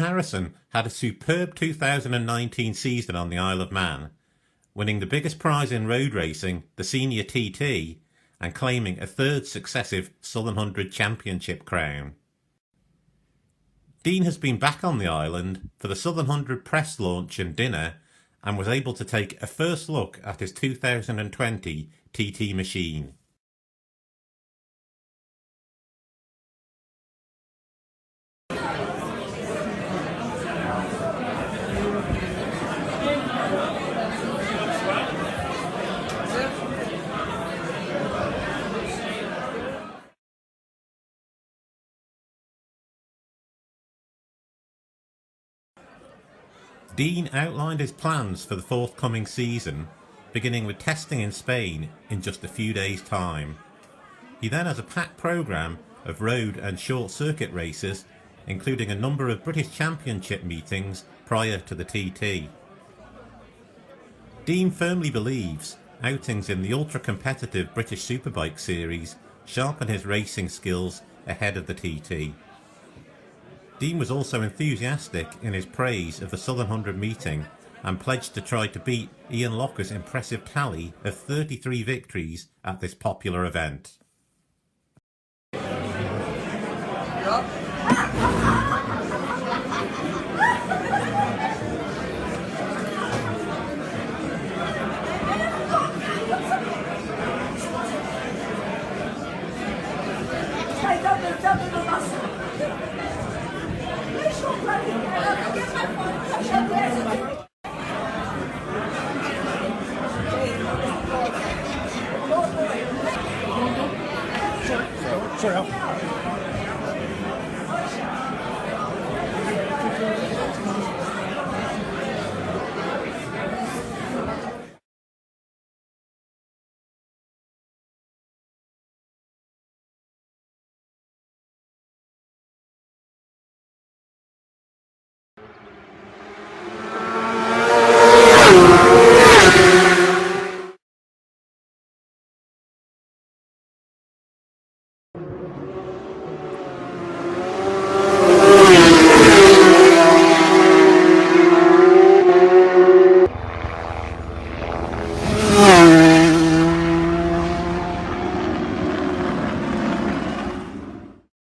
Harrison had a superb 2019 season on the Isle of Man, winning the biggest prize in road racing, the Senior TT, and claiming a third successive Southern 100 Championship crown. Dean has been back on the island for the Southern 100 press launch and dinner and was able to take a first look at his 2020 TT machine. Dean outlined his plans for the forthcoming season, beginning with testing in Spain in just a few days' time. He then has a packed programme of road and short circuit races, including a number of British Championship meetings prior to the TT. Dean firmly believes outings in the ultra-competitive British Superbike series sharpen his racing skills ahead of the TT. Dean was also enthusiastic in his praise of the Southern 100 meeting and pledged to try to beat Ian Locker's impressive tally of 33 victories at this popular event. Sorry.